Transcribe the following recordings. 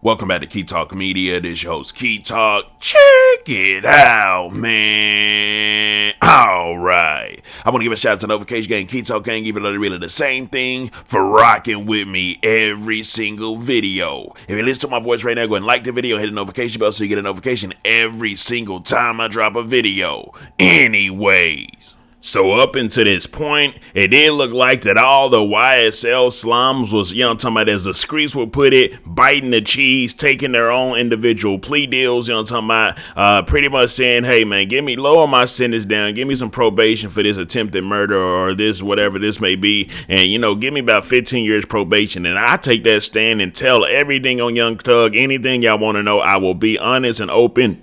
Welcome back to Key Talk Media. This your host, Key Talk. Check it out, man. All right. I want to give a shout out to Notification Gang, Key Talk Gang, even though they're really the same thing, for rocking with me every single video. If you listen to my voice right now, go and like the video, hit the notification bell so you get a notification every single time I drop a video. Anyways. So up until this point, it did look like that all the YSL slimes was, talking about, as the streets would put it, biting the cheese, taking their own individual plea deals, talking about, pretty much saying, hey man, lower my sentence down, give me some probation for this attempted murder or this, whatever this may be, and give me about 15 years probation. And I take that stand and tell everything on Young Thug, anything y'all want to know. I will be honest and open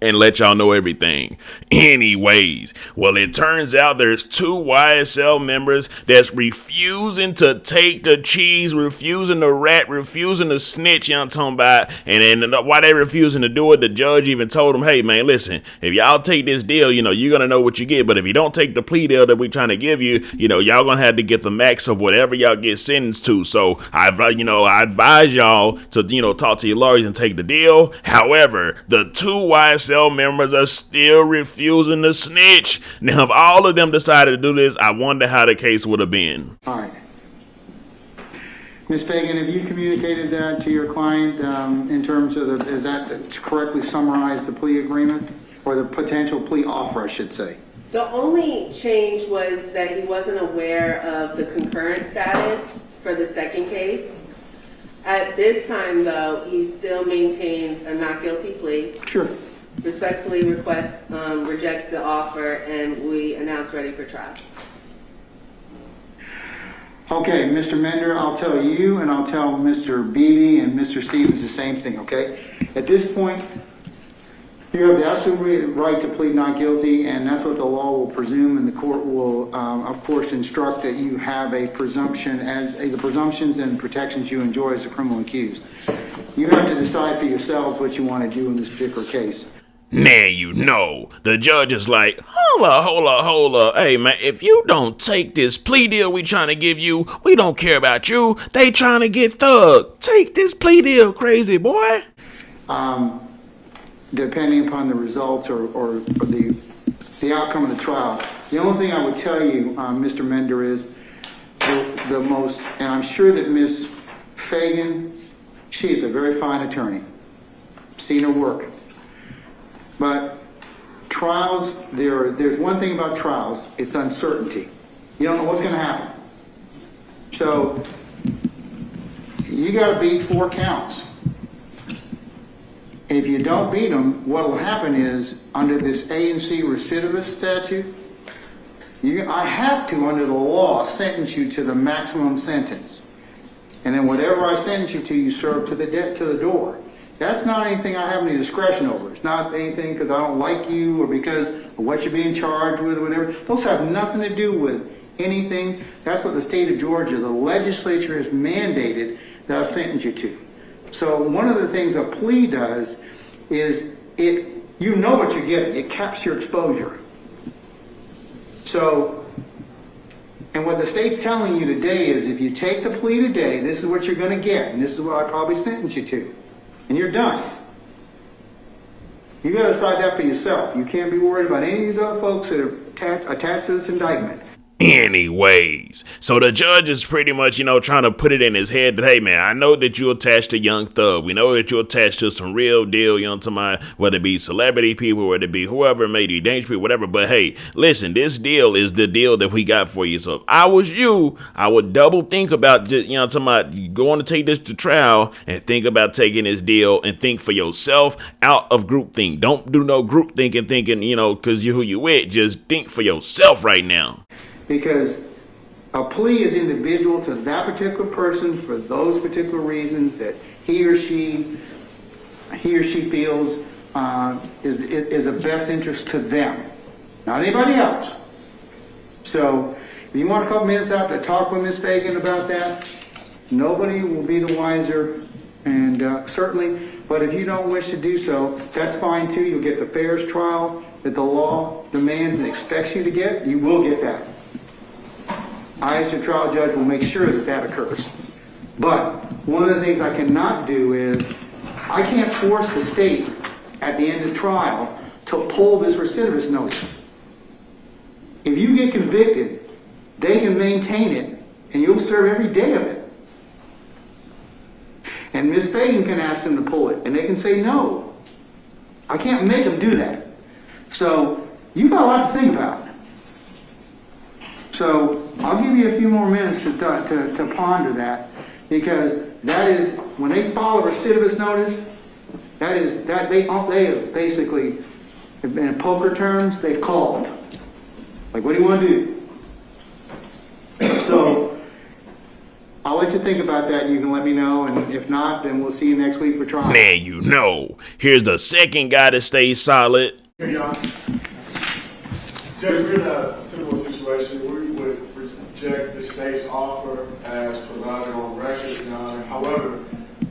and let y'all know everything. Anyways, well, it turns out there's two YSL members that's refusing to take the cheese, refusing to rat, refusing to snitch, I'm talking about. And then why they refusing to do it, the judge even told them, hey man, listen, if y'all take this deal, you're gonna know what you get. But if you don't take the plea deal that we trying to give you, y'all gonna have to get the max of whatever y'all get sentenced to. So I advise y'all to talk to your lawyers and take the deal. However, the two YSL members are still refusing to snitch. Now, if all of them decided to do this, I wonder how the case would have been. All right. Ms. Fagan, have you communicated that to your client in terms of is that to correctly summarize the plea agreement or the potential plea offer, I should say? The only change was that he wasn't aware of the concurrent status for the second case. At this time, though, he still maintains a not guilty plea. Sure. Respectfully rejects the offer, and we announce ready for trial. Okay, Mr. Mender, I'll tell you and I'll tell Mr. Beebe and Mr. Stevens the same thing, okay? At this point, you have the absolute right to plead not guilty, and that's what the law will presume, and the court will, of course, instruct that you have a presumption, and the presumptions and protections you enjoy as a criminal accused. You have to decide for yourselves what you want to do in this particular case. Now the judge is like, hold up. Hey man, if you don't take this plea deal we trying to give you, we don't care about you. They trying to get Thug. Take this plea deal, crazy boy. Depending upon the results or the outcome of the trial. The only thing I would tell you, Mr. Mender, is the most, and I'm sure that Ms. Fagan, she's a very fine attorney. Seen her work. But trials, there's one thing about trials, it's uncertainty. You don't know what's going to happen. So you got to beat 4 counts. If you don't beat them, what will happen is, under this A and C recidivist statute, I have to, under the law, sentence you to the maximum sentence. And then whatever I sentence you to, you serve to the door. That's not anything I have any discretion over. It's not anything because I don't like you or because of what you're being charged with or whatever. Those have nothing to do with anything. That's what the state of Georgia, the legislature, has mandated that I sentence you to. So one of the things a plea does is you know what you're getting. It caps your exposure. So, and what the state's telling you today is if you take the plea today, this is what you're going to get, and this is what I probably sentence you to. And you're done. You got to decide that for yourself. You can't be worried about any of these other folks that are attached to this indictment. Anyways, so the judge is pretty much, trying to put it in his head that, hey man, I know that you're attached to Young Thug. We know that you're attached to some real deal, whether it be celebrity people, whether it be whoever, maybe dangerous people, whatever. But hey, listen, this deal is the deal that we got for you. So if I was you, I would double think about, going to take this to trial and think about taking this deal and think for yourself out of groupthink. Don't do no group thinking, because you're who you with. Just think for yourself right now. Because a plea is individual to that particular person for those particular reasons that he or she feels is of best interest to them, not anybody else. So if you want a couple minutes out to talk with Ms. Fagan about that, nobody will be the wiser, and certainly, but if you don't wish to do so, that's fine too. You'll get the fairest trial that the law demands and expects you to get. You will get that. I, as your trial judge, will make sure that that occurs. But one of the things I cannot do is I can't force the state at the end of trial to pull this recidivist notice. If you get convicted, they can maintain it and you'll serve every day of it. And Ms. Fagan can ask them to pull it and they can say no. I can't make them do that. So you've got a lot to think about. So I'll give you a few more minutes to ponder that, because that is, when they file a recidivist notice, they have basically, in poker terms, they've called. Like, what do you want to do? So I'll let you think about that. You can let me know, and if not, then we'll see you next week for trial. Man, you know. Here's the second guy that stays solid. Here, y'all. Judge, we're in a similar situation. We would reject the state's offer as provided on record, Your Honor. However,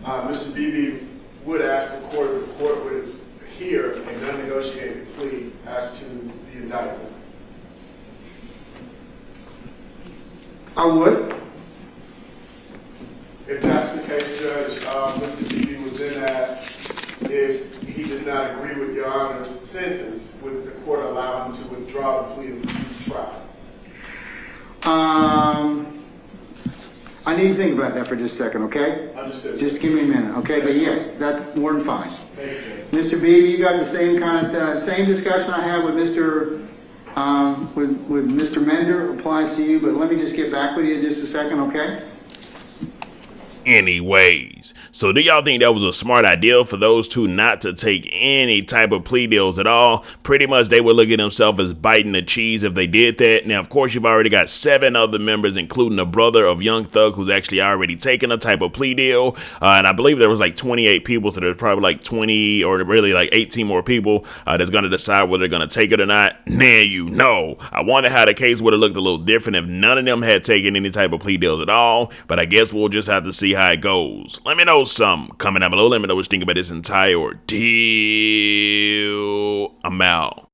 Mr. Beebe would ask the court would hear a non-negotiated plea as to the indictment. I would. If that's the case, Judge, Mr. Beebe would then ask if he does not agree with Your Honor's sentence, would the court allow him to withdraw the plea and proceed to trial? I need to think about that for just a second, okay? Understood. Just give me a minute, okay? But yes, that's more than fine. Thank you. Mr. Beebe, you got the same kind of same discussion I had with Mr. With Mr. Mender applies to you, but let me just get back with you in just a second, okay? Anyways, so do y'all think that was a smart idea for those two not to take any type of plea deals at all? Pretty much they would look at themselves as biting the cheese if they did that. Now, of course, you've already got 7 other members, including the brother of Young Thug, who's actually already taken a type of plea deal. And I believe there was like 28 people, so there's probably like 20 or really like 18 more people that's going to decide whether they're going to take it or not. Now, you know, I wonder how the case would have looked a little different if none of them had taken any type of plea deals at all. But I guess we'll just have to see how it goes. Let me know something. Comment down below. Let me know what you think about this entire ordeal. I'm out.